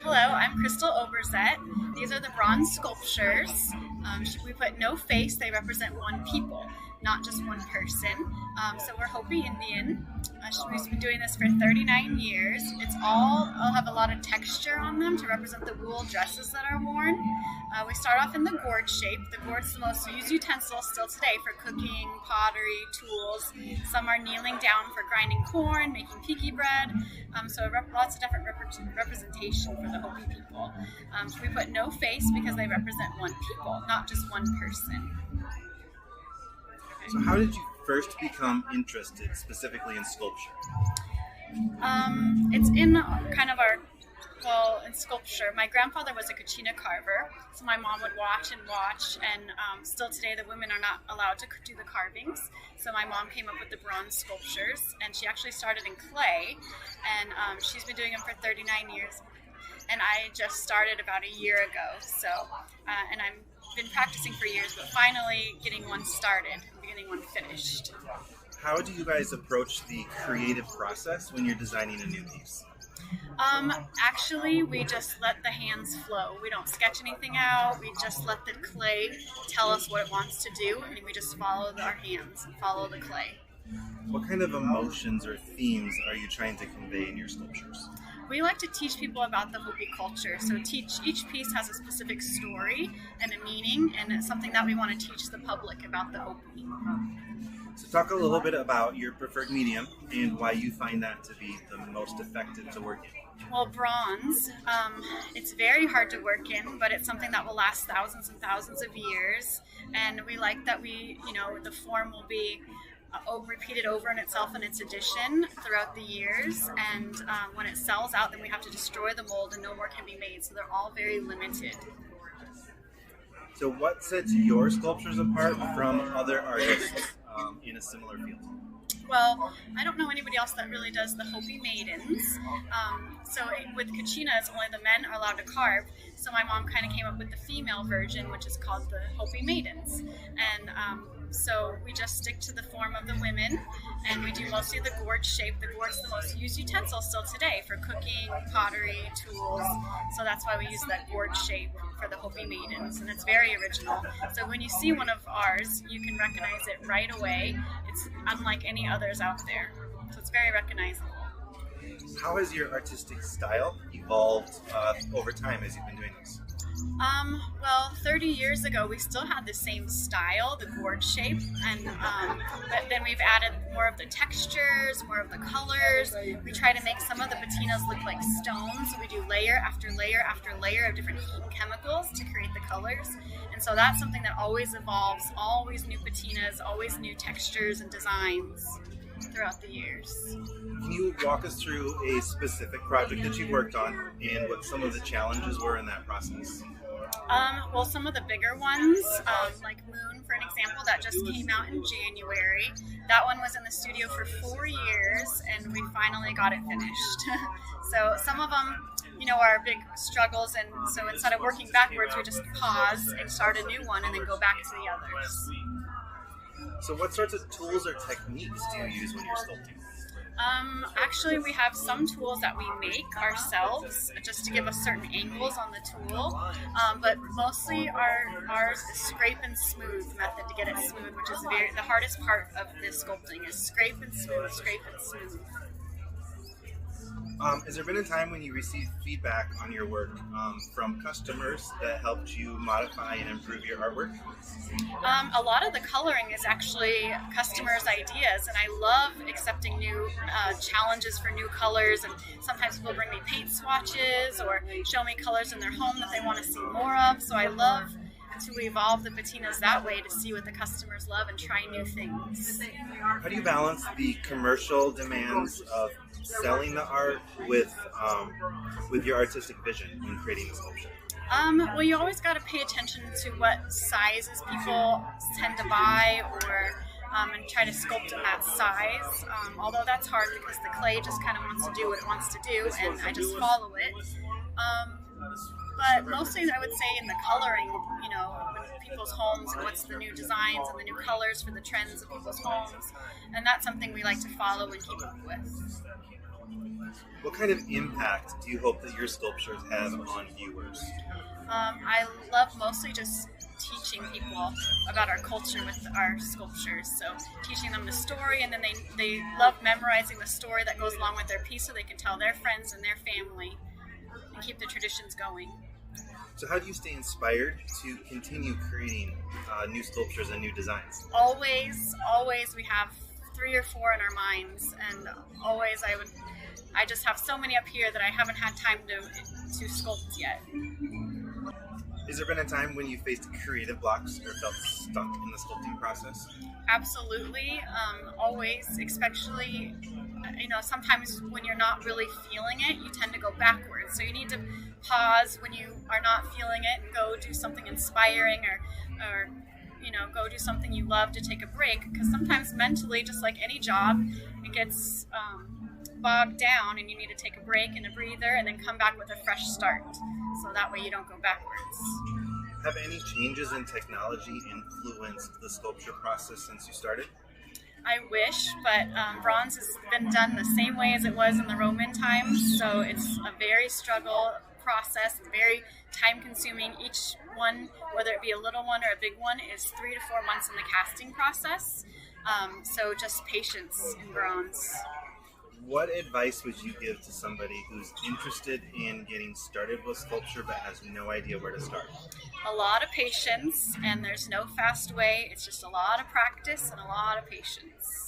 Hello, I'm Krystal Obrzut. These are the bronze sculptures. We put no face, they represent one people, not just one person. So we're Hopi Indian. We've been doing this for 39 years. I'll have a lot of texture on them to represent the wool dresses that are worn. We start off in the gourd shape. The gourd is the most used utensil still today for cooking, pottery, tools. Some are kneeling down for grinding corn, making piki bread. Lots of different representation for the Hopi people. We put no face because they represent one people, not just one person. So how did you first become interested specifically in sculpture? It's in kind of in sculpture. My grandfather was a kachina carver, so my mom would watch, and still today the women are not allowed to do the carvings. So my mom came up with the bronze sculptures, and she actually started in clay, and she's been doing them for 39 years. And I just started about a year ago, and I've been practicing for years, but finally getting one started, getting one finished. How do you guys approach the creative process when you're designing a new piece? Actually, we just let the hands flow. We don't sketch anything out. We just let the clay tell us what it wants to do, and we just follow our hands and follow the clay. What kind of emotions or themes are you trying to convey in your sculptures? We like to teach people about the Hopi culture. So each piece has a specific story and a meaning, and it's something that we want to teach the public about the Hopi. So talk a little bit about your preferred medium and why you find that to be the most effective to work in. Well, bronze, it's very hard to work in, but it's something that will last thousands and thousands of years. And we like that the form will be repeated over in itself in its addition throughout the years. And when it sells out, then we have to destroy the mold and no more can be made. So they're all very limited. So what sets your sculptures apart from other artists in a similar field? Well, I don't know anybody else that really does the Hopi maidens. With kachinas, only the men are allowed to carve. So my mom kind of came up with the female version, which is called the Hopi maidens. And so we just stick to the form of the women, and we do mostly the gourd shape. The gourd is the most used utensil still today for cooking, pottery, tools. So that's why we use that gourd shape for the Hopi maidens, and it's very original. So when you see one of ours, you can recognize it right away. It's unlike any others out there. So it's very recognizable. How has your artistic style evolved over time as you've been doing this? 30 years ago, we still had the same style, the gourd shape, but then we've added more of the textures, more of the colors. We try to make some of the patinas look like stones. So we do layer after layer after layer of different heat and chemicals to create the colors. And so that's something that always evolves, always new patinas, always new textures and designs throughout the years. Can you walk us through a specific project that you worked on and what some of the challenges were in that process? Some of the bigger ones, like Moon, for an example, that just came out in January. That one was in the studio for 4 years, and we finally got it finished. So some of them, are big struggles, and so instead of working backwards, we just pause and start a new one and then go back to the others. So what sorts of tools or techniques do you use when you're sculpting? Actually, we have some tools that we make ourselves just to give us certain angles on the tool, but mostly ours is scrape and smooth method to get it smooth, which is the hardest part of this sculpting is scrape and smooth, scrape and smooth. Has there been a time when you received feedback on your work from customers that helped you modify and improve your artwork? A lot of the coloring is actually customers' ideas, and I love accepting new challenges for new colors. And sometimes people bring me paint swatches or show me colors in their home that they want to see more of. So I love to evolve the patinas that way to see what the customers love and try new things. How do you balance the commercial demands of selling the art with your artistic vision when creating the sculpture? You always got to pay attention to what sizes people tend to buy, and try to sculpt in that size. Although that's hard because the clay just kind of wants to do what it wants to do, and I just follow it. But mostly I would say in the coloring, with people's homes and what's the new designs and the new colors for the trends of people's homes. And that's something we like to follow and keep up with. What kind of impact do you hope that your sculptures have on viewers? I love mostly just teaching people about our culture with our sculptures. So teaching them the story, and then they love memorizing the story that goes along with their piece so they can tell their friends and their family and keep the traditions going. So how do you stay inspired to continue creating new sculptures and new designs? Always we have 3 or 4 in our minds, and always I just have so many up here that I haven't had time to sculpt yet. Has there been a time when you faced creative blocks or felt stuck in the sculpting process? Absolutely, always, especially, sometimes when you're not really feeling it, you tend to go backwards. So you need to pause when you are not feeling it and go do something inspiring or go do something you love to take a break. Because sometimes mentally, just like any job, it gets bogged down and you need to take a break and a breather and then come back with a fresh start. So that way you don't go backwards. Have any changes in technology influenced the sculpture process since you started? I wish, but bronze has been done the same way as it was in the Roman times, so it's a very struggle process, very time consuming. Each one, whether it be a little one or a big one, is 3 to 4 months in the casting process, so just patience in bronze. What advice would you give to somebody who's interested in getting started with sculpture but has no idea where to start? A lot of patience, and there's no fast way. It's just a lot of practice and a lot of patience.